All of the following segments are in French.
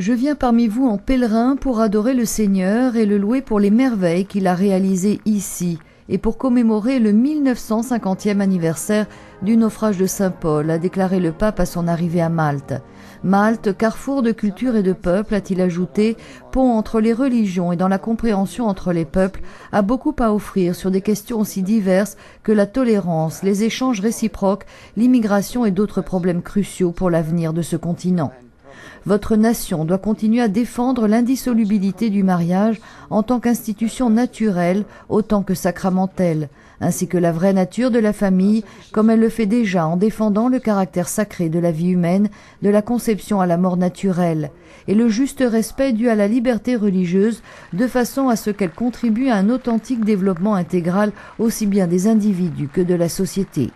Je viens parmi vous en pèlerin pour adorer le Seigneur et le louer pour les merveilles qu'il a réalisées ici et pour commémorer le 1950e anniversaire du naufrage de Saint-Paul, a déclaré le pape à son arrivée à Malte. Malte, carrefour de culture et de peuple, a-t-il ajouté, pont entre les religions et dans la compréhension entre les peuples, a beaucoup à offrir sur des questions aussi diverses que la tolérance, les échanges réciproques, l'immigration et d'autres problèmes cruciaux pour l'avenir de ce continent. Votre nation doit continuer à défendre l'indissolubilité du mariage en tant qu'institution naturelle autant que sacramentelle, ainsi que la vraie nature de la famille, comme elle le fait déjà en défendant le caractère sacré de la vie humaine, de la conception à la mort naturelle, et le juste respect dû à la liberté religieuse, de façon à ce qu'elle contribue à un authentique développement intégral aussi bien des individus que de la société.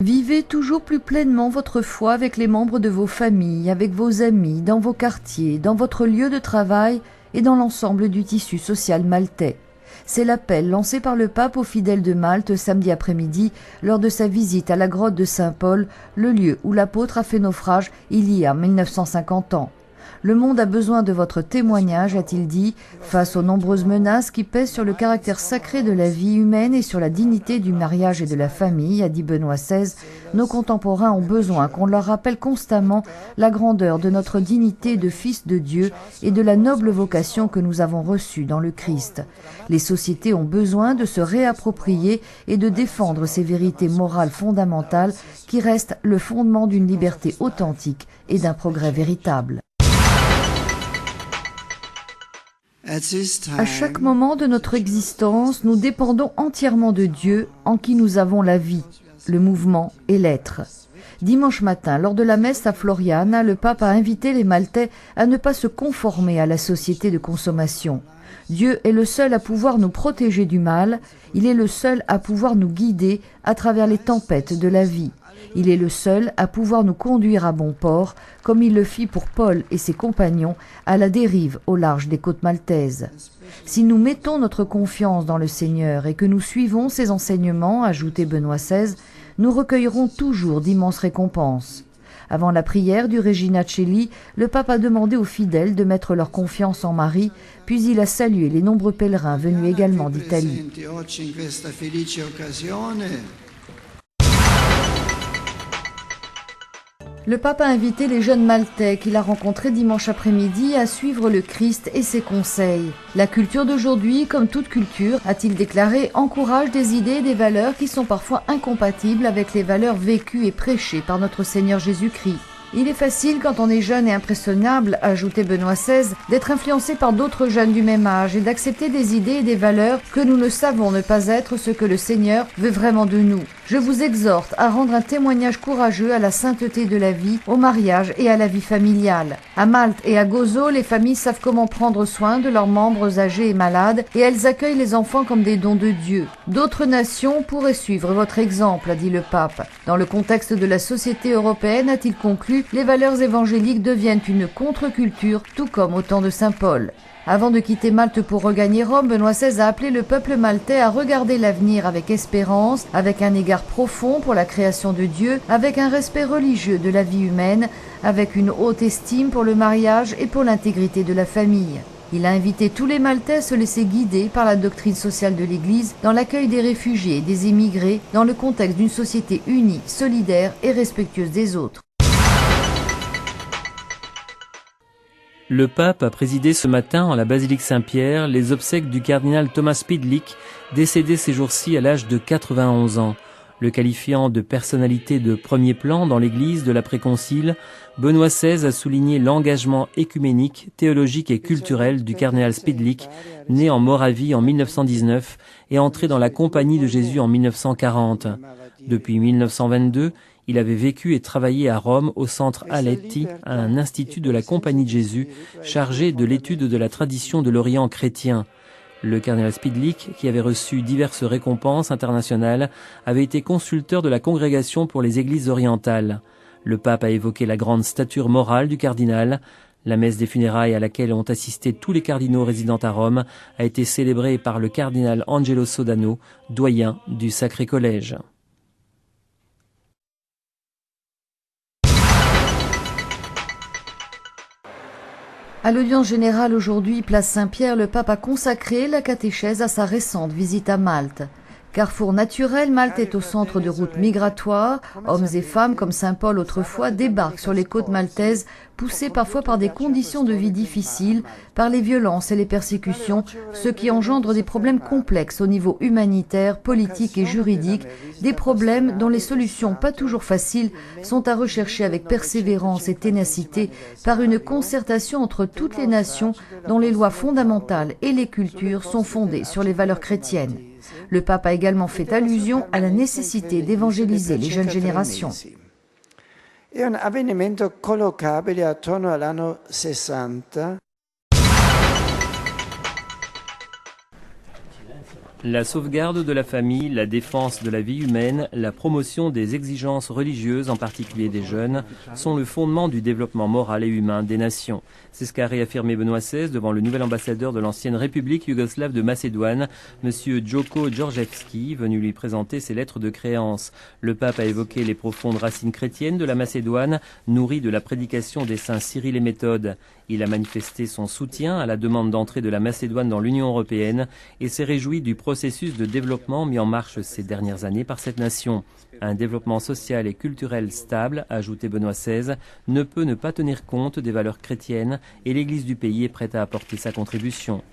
Vivez toujours plus pleinement votre foi avec les membres de vos familles, avec vos amis, dans vos quartiers, dans votre lieu de travail et dans l'ensemble du tissu social maltais. C'est l'appel lancé par le pape aux fidèles de Malte samedi après-midi lors de sa visite à la grotte de Saint-Paul, le lieu où l'apôtre a fait naufrage il y a 1950 ans. Le monde a besoin de votre témoignage, a-t-il dit, face aux nombreuses menaces qui pèsent sur le caractère sacré de la vie humaine et sur la dignité du mariage et de la famille, a dit Benoît XVI. Nos contemporains ont besoin qu'on leur rappelle constamment la grandeur de notre dignité de fils de Dieu et de la noble vocation que nous avons reçue dans le Christ. Les sociétés ont besoin de se réapproprier et de défendre ces vérités morales fondamentales qui restent le fondement d'une liberté authentique et d'un progrès véritable. À chaque moment de notre existence, nous dépendons entièrement de Dieu, en qui nous avons la vie, le mouvement et l'être. Dimanche matin, lors de la messe à Floriana, le pape a invité les Maltais à ne pas se conformer à la société de consommation. Dieu est le seul à pouvoir nous protéger du mal, il est le seul à pouvoir nous guider à travers les tempêtes de la vie. Il est le seul à pouvoir nous conduire à bon port, comme il le fit pour Paul et ses compagnons à la dérive au large des côtes maltaises. Si nous mettons notre confiance dans le Seigneur et que nous suivons ses enseignements, ajoutait Benoît XVI, nous recueillerons toujours d'immenses récompenses. Avant la prière du Regina Coeli, le pape a demandé aux fidèles de mettre leur confiance en Marie, puis il a salué les nombreux pèlerins venus également d'Italie. Le pape a invité les jeunes Maltais qu'il a rencontrés dimanche après-midi à suivre le Christ et ses conseils. La culture d'aujourd'hui, comme toute culture, a-t-il déclaré, encourage des idées et des valeurs qui sont parfois incompatibles avec les valeurs vécues et prêchées par notre Seigneur Jésus-Christ. Il est facile, quand on est jeune et impressionnable, ajoutait Benoît XVI, d'être influencé par d'autres jeunes du même âge et d'accepter des idées et des valeurs que nous ne savons ne pas être ce que le Seigneur veut vraiment de nous. Je vous exhorte à rendre un témoignage courageux à la sainteté de la vie, au mariage et à la vie familiale. À Malte et à Gozo, les familles savent comment prendre soin de leurs membres âgés et malades et elles accueillent les enfants comme des dons de Dieu. D'autres nations pourraient suivre votre exemple, a dit le pape. Dans le contexte de la société européenne, a-t-il conclu, les valeurs évangéliques deviennent une contre-culture, tout comme au temps de Saint Paul. Avant de quitter Malte pour regagner Rome, Benoît XVI a appelé le peuple maltais à regarder l'avenir avec espérance, avec un égard profond pour la création de Dieu, avec un respect religieux de la vie humaine, avec une haute estime pour le mariage et pour l'intégrité de la famille. Il a invité tous les Maltais à se laisser guider par la doctrine sociale de l'Église dans l'accueil des réfugiés et des immigrés dans le contexte d'une société unie, solidaire et respectueuse des autres. Le pape a présidé ce matin en la basilique Saint-Pierre les obsèques du cardinal Thomas Spidlick, décédé ces jours-ci à l'âge de 91 ans. Le qualifiant de personnalité de premier plan dans l'église de l'après-concile, Benoît XVI a souligné l'engagement écuménique, théologique et culturel du cardinal Spidlick, né en Moravie en 1919 et entré dans la Compagnie de Jésus en 1940. Depuis 1922, il avait vécu et travaillé à Rome au centre Aletti, un institut de la Compagnie de Jésus, chargé de l'étude de la tradition de l'Orient chrétien. Le cardinal Spidlick, qui avait reçu diverses récompenses internationales, avait été consulteur de la Congrégation pour les Églises orientales. Le pape a évoqué la grande stature morale du cardinal. La messe des funérailles à laquelle ont assisté tous les cardinaux résidant à Rome a été célébrée par le cardinal Angelo Sodano, doyen du Sacré Collège. À l'audience générale aujourd'hui, place Saint-Pierre, le pape a consacré la catéchèse à sa récente visite à Malte. Carrefour naturel, Malte est au centre de routes migratoires. Hommes et femmes, comme Saint Paul autrefois, débarquent sur les côtes maltaises, poussés parfois par des conditions de vie difficiles, par les violences et les persécutions, ce qui engendre des problèmes complexes au niveau humanitaire, politique et juridique, des problèmes dont les solutions, pas toujours faciles, sont à rechercher avec persévérance et ténacité par une concertation entre toutes les nations dont les lois fondamentales et les cultures sont fondées sur les valeurs chrétiennes. Le pape a également fait allusion à la nécessité d'évangéliser les jeunes générations. È un avvenimento collocabile attorno all'anno 60. La sauvegarde de la famille, la défense de la vie humaine, la promotion des exigences religieuses, en particulier des jeunes, sont le fondement du développement moral et humain des nations. C'est ce qu'a réaffirmé Benoît XVI devant le nouvel ambassadeur de l'ancienne République yougoslave de Macédoine, M. Djoko Djordjevski, venu lui présenter ses lettres de créance. Le pape a évoqué les profondes racines chrétiennes de la Macédoine, nourries de la prédication des saints Cyril et Méthode. Il a manifesté son soutien à la demande d'entrée de la Macédoine dans l'Union européenne et s'est réjoui du processus de développement mis en marche ces dernières années par cette nation. Un développement social et culturel stable, a ajouté Benoît XVI, ne peut ne pas tenir compte des valeurs chrétiennes et l'Église du pays est prête à apporter sa contribution.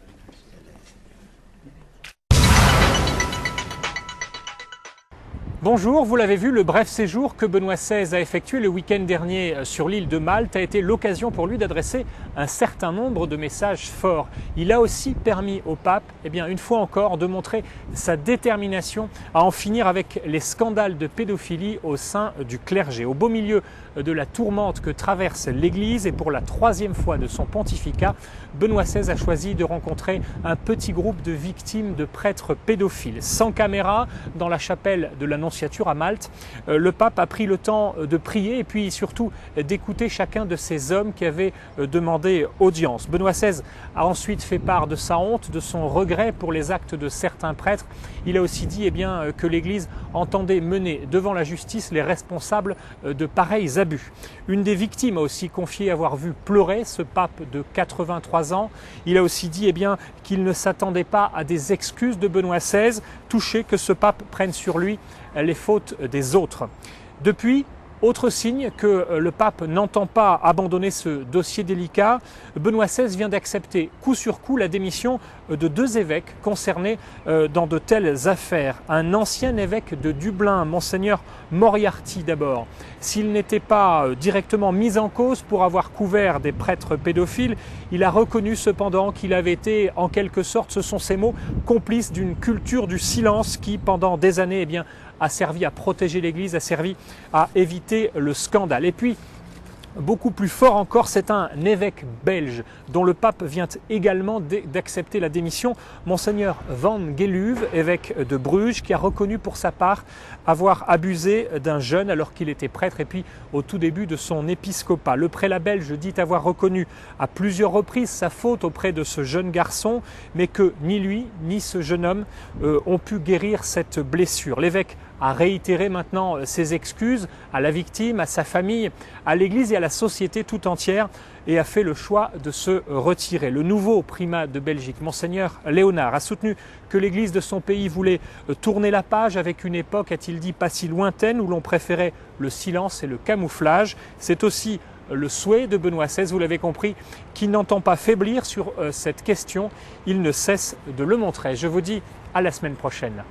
Bonjour, vous l'avez vu, le bref séjour que Benoît XVI a effectué le week-end dernier sur l'île de Malte a été l'occasion pour lui d'adresser un certain nombre de messages forts. Il a aussi permis au pape, une fois encore, de montrer sa détermination à en finir avec les scandales de pédophilie au sein du clergé. Au beau milieu de la tourmente que traverse l'Église et pour la troisième fois de son pontificat, Benoît XVI a choisi de rencontrer un petit groupe de victimes de prêtres pédophiles. Sans caméra, dans la chapelle de l'Annonciature à Malte, le pape a pris le temps de prier et puis surtout d'écouter chacun de ces hommes qui avaient demandé audience. Benoît XVI a ensuite fait part de sa honte, de son regret pour les actes de certains prêtres. Il a aussi dit que l'Église entendait mener devant la justice les responsables de pareils abus. Une des victimes a aussi confié avoir vu pleurer ce pape de 83 ans. Il a aussi dit qu'il ne s'attendait pas à des excuses de Benoît XVI, touché que ce pape prenne sur lui les fautes des autres. Depuis, autre signe que le pape n'entend pas abandonner ce dossier délicat, Benoît XVI vient d'accepter coup sur coup la démission de deux évêques concernés dans de telles affaires. Un ancien évêque de Dublin, Monseigneur Moriarty d'abord. S'il n'était pas directement mis en cause pour avoir couvert des prêtres pédophiles, il a reconnu cependant qu'il avait été, en quelque sorte, ce sont ses mots, complice d'une culture du silence qui, pendant des années, a servi à protéger l'Église, a servi à éviter le scandale. Et puis, beaucoup plus fort encore, c'est un évêque belge dont le pape vient également d'accepter la démission, Monseigneur Van Geluwe, évêque de Bruges, qui a reconnu pour sa part avoir abusé d'un jeune alors qu'il était prêtre et puis au tout début de son épiscopat. Le prélat belge dit avoir reconnu à plusieurs reprises sa faute auprès de ce jeune garçon, mais que ni lui ni ce jeune homme ont pu guérir cette blessure. L'évêque a réitéré maintenant ses excuses à la victime, à sa famille, à l'Église et à la société tout entière et a fait le choix de se retirer. Le nouveau primat de Belgique, Monseigneur Léonard, a soutenu que l'Église de son pays voulait tourner la page avec une époque, a-t-il dit, pas si lointaine où l'on préférait le silence et le camouflage. C'est aussi le souhait de Benoît XVI, vous l'avez compris, qui n'entend pas faiblir sur cette question. Il ne cesse de le montrer. Je vous dis à la semaine prochaine.